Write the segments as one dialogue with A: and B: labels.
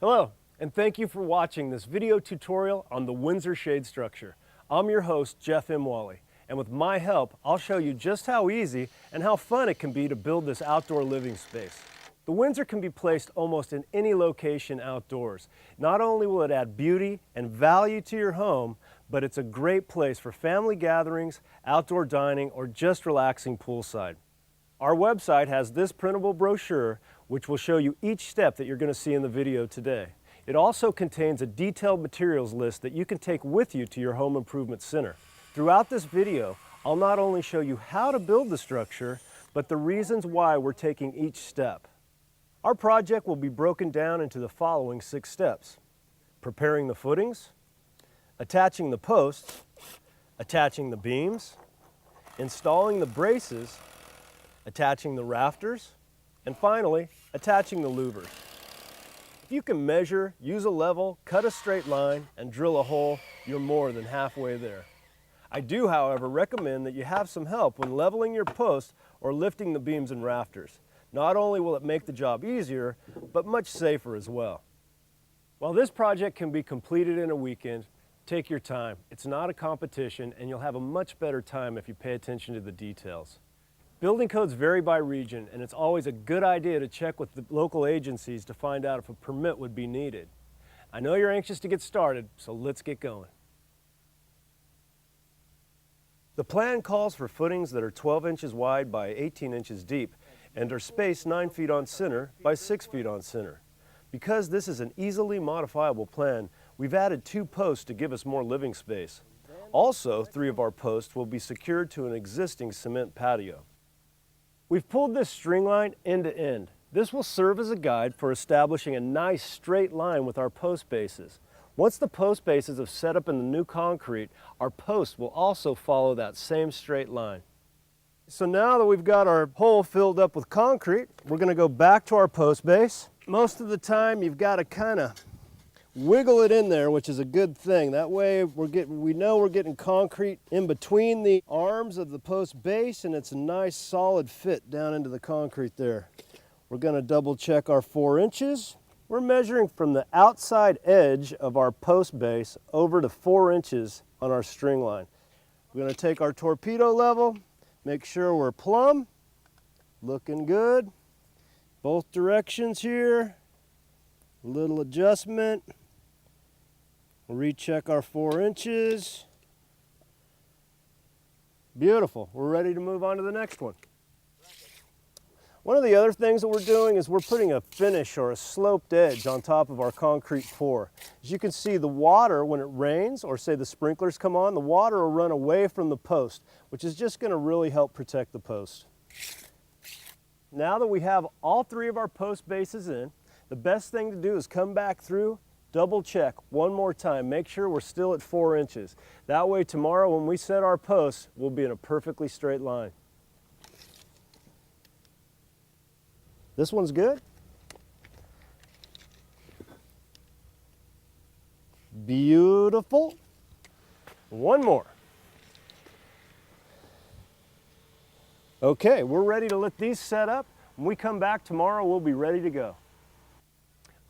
A: Hello, and thank you for watching this video tutorial on the Windsor shade structure. I'm your host, Jeff M. Wally, and with my help, I'll show you just how easy and how fun it can be to build this outdoor living space. The Windsor can be placed almost in any location outdoors. Not only will it add beauty and value to your home, but it's a great place for family gatherings, outdoor dining, or just relaxing poolside. Our website has this printable brochure which will show you each step that you're going to see in the video today. It also contains a detailed materials list that you can take with you to your home improvement center. Throughout this video, I'll not only show you how to build the structure, but the reasons why we're taking each step. Our project will be broken down into the following 6 steps: preparing the footings, attaching the posts, attaching the beams, installing the braces, attaching the rafters, and finally, attaching the louvers. If you can measure, use a level, cut a straight line, and drill a hole, you're more than halfway there. I do, however, recommend that you have some help when leveling your posts or lifting the beams and rafters. Not only will it make the job easier, but much safer as well. While this project can be completed in a weekend, take your time. It's not a competition, and you'll have a much better time if you pay attention to the details. Building codes vary by region, and it's always a good idea to check with the local agencies to find out if a permit would be needed. I know you're anxious to get started, so let's get going. The plan calls for footings that are 12 inches wide by 18 inches deep and are spaced 9 feet on center by 6 feet on center. Because this is an easily modifiable plan, we've added 2 posts to give us more living space. Also, 3 of our posts will be secured to an existing cement patio. We've pulled this string line end to end. This will serve as a guide for establishing a nice straight line with our post bases. Once the post bases have set up in the new concrete, our posts will also follow that same straight line. So now that we've got our hole filled up with concrete, we're going to go back to our post base. Most of the time you've got to kind of wiggle it in there, which is a good thing. That way we know we're getting concrete in between the arms of the post base, and it's a nice solid fit down into the concrete there. We're going to double check our 4 inches. We're measuring from the outside edge of our post base over to 4 inches on our string line. We're going to take our torpedo level, make sure we're plumb, looking good. Both directions here, a little adjustment. Recheck our 4 inches. Beautiful. We're ready to move on to the next one. One of the other things that we're doing is we're putting a finish or a sloped edge on top of our concrete pour. As you can see, the water, when it rains or say the sprinklers come on, the water will run away from the post, which is just going to really help protect the post. Now that we have all 3 of our post bases in, the best thing to do is come back through, double check one more time, make sure we're still at 4 inches. That way tomorrow when we set our posts, we'll be in a perfectly straight line. This one's good. Beautiful. One more. Okay, we're ready to let these set up. When we come back tomorrow, we'll be ready to go.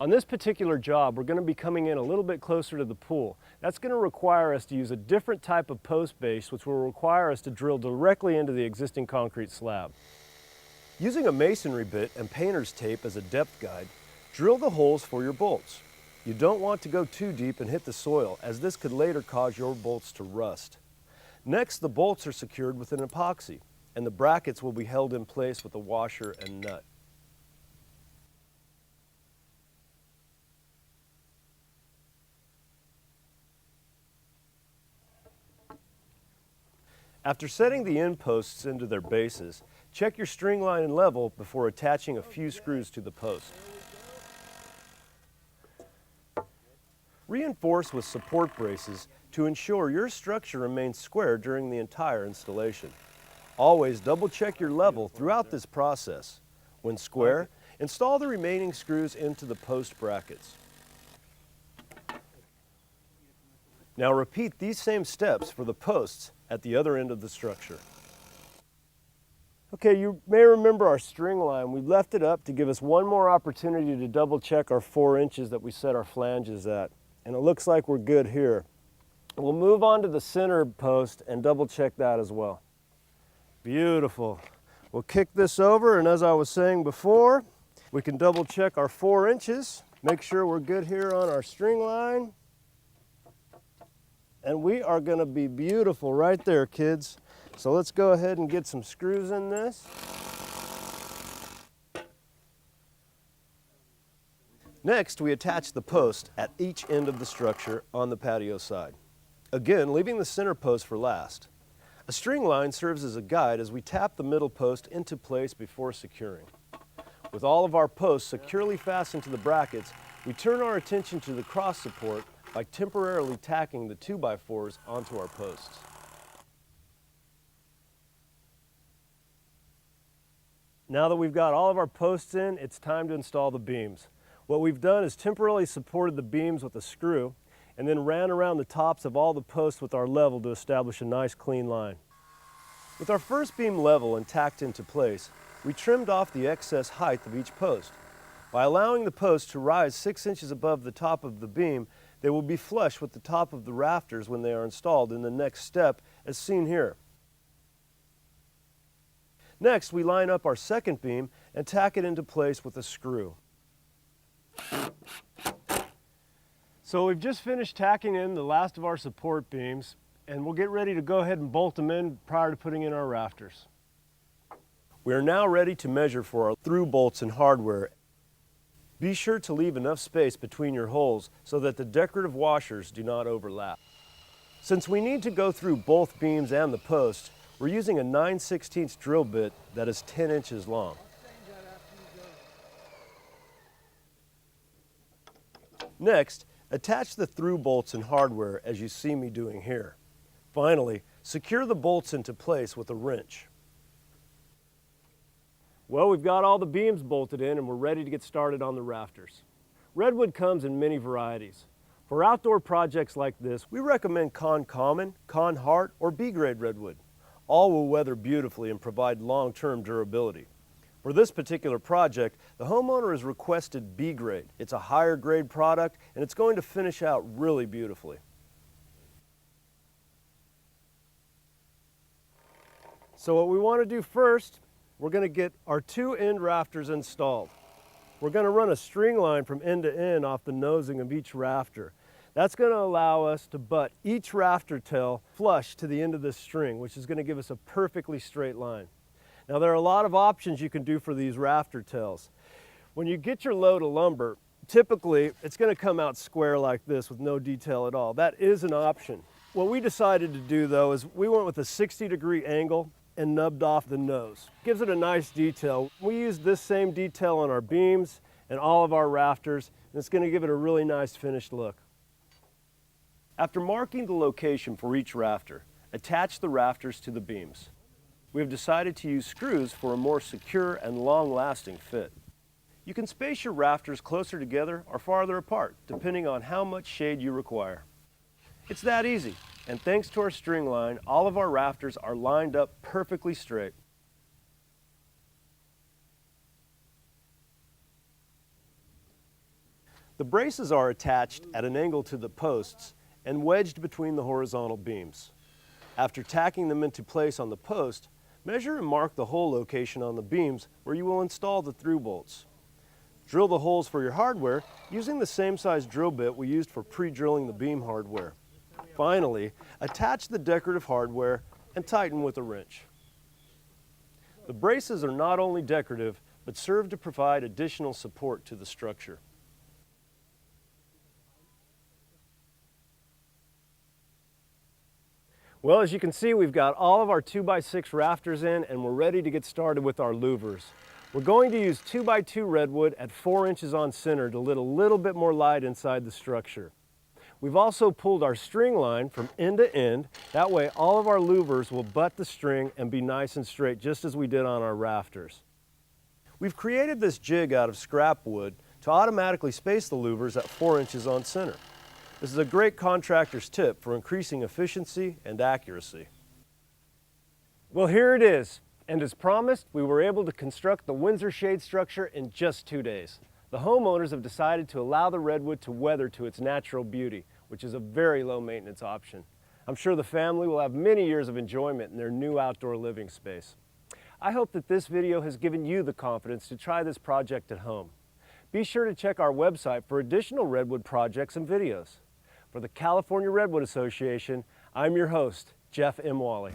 A: On this particular job, we're going to be coming in a little bit closer to the pool. That's going to require us to use a different type of post base, which will require us to drill directly into the existing concrete slab. Using a masonry bit and painter's tape as a depth guide, drill the holes for your bolts. You don't want to go too deep and hit the soil, as this could later cause your bolts to rust. Next, the bolts are secured with an epoxy, and the brackets will be held in place with a washer and nut. After setting the end posts into their bases, check your string line and level before attaching a few screws to the post. Reinforce with support braces to ensure your structure remains square during the entire installation. Always double check your level throughout this process. When square, install the remaining screws into the post brackets. Now repeat these same steps for the posts at the other end of the structure. Okay, you may remember our string line. We left it up to give us one more opportunity to double check our 4 inches that we set our flanges at. And it looks like we're good here. We'll move on to the center post and double check that as well. Beautiful. We'll kick this over, and as I was saying before, we can double check our 4 inches. Make sure we're good here on our string line. And we are going to be beautiful right there, kids. So let's go ahead and get some screws in this. Next, we attach the post at each end of the structure on the patio side. Again, leaving the center post for last. A string line serves as a guide as we tap the middle post into place before securing. With all of our posts securely fastened to the brackets, we turn our attention to the cross support by temporarily tacking the 2x4s onto our posts. Now that we've got all of our posts in, it's time to install the beams. What we've done is temporarily supported the beams with a screw and then ran around the tops of all the posts with our level to establish a nice clean line. With our first beam level and tacked into place, we trimmed off the excess height of each post. By allowing the posts to rise 6 inches above the top of the beam, they will be flush with the top of the rafters when they are installed in the next step, as seen here. Next, we line up our second beam and tack it into place with a screw. So we've just finished tacking in the last of our support beams, and we'll get ready to go ahead and bolt them in prior to putting in our rafters. We are now ready to measure for our through bolts and hardware. Be sure to leave enough space between your holes so that the decorative washers do not overlap. Since we need to go through both beams and the post, we're using a 9/16 drill bit that is 10 inches long. Next, attach the through bolts and hardware as you see me doing here. Finally, secure the bolts into place with a wrench. Well, we've got all the beams bolted in and we're ready to get started on the rafters. Redwood comes in many varieties. For outdoor projects like this, we recommend Con Common, Con Heart, or B-grade redwood. All will weather beautifully and provide long-term durability. For this particular project, the homeowner has requested B-grade. It's a higher grade product and it's going to finish out really beautifully. So what we want to do first, we're going to get our 2 end rafters installed. We're going to run a string line from end to end off the nosing of each rafter. That's going to allow us to butt each rafter tail flush to the end of this string, which is going to give us a perfectly straight line. Now there are a lot of options you can do for these rafter tails. When you get your load of lumber, typically it's going to come out square like this with no detail at all. That is an option. What we decided to do though is we went with a 60-degree angle and nubbed off the nose. Gives it a nice detail. We used this same detail on our beams and all of our rafters, and it's going to give it a really nice finished look. After marking the location for each rafter, attach the rafters to the beams. We have decided to use screws for a more secure and long-lasting fit. You can space your rafters closer together or farther apart, depending on how much shade you require. It's that easy, and thanks to our string line, all of our rafters are lined up perfectly straight. The braces are attached at an angle to the posts and wedged between the horizontal beams. After tacking them into place on the post, measure and mark the hole location on the beams where you will install the through bolts. Drill the holes for your hardware using the same size drill bit we used for pre-drilling the beam hardware. Finally, attach the decorative hardware and tighten with a wrench. The braces are not only decorative, but serve to provide additional support to the structure. Well, as you can see, we've got all of our 2x6 rafters in and we're ready to get started with our louvers. We're going to use 2x2 redwood at 4 inches on center to let a little bit more light inside the structure. We've also pulled our string line from end to end. That way all of our louvers will butt the string and be nice and straight, just as we did on our rafters. We've created this jig out of scrap wood to automatically space the louvers at 4 inches on center. This is a great contractor's tip for increasing efficiency and accuracy. Well, here it is. And as promised, we were able to construct the Windsor shade structure in just 2 days. The homeowners have decided to allow the redwood to weather to its natural beauty, which is a very low maintenance option. I'm sure the family will have many years of enjoyment in their new outdoor living space. I hope that this video has given you the confidence to try this project at home. Be sure to check our website for additional redwood projects and videos. For the California Redwood Association, I'm your host, Jeff M. Wally.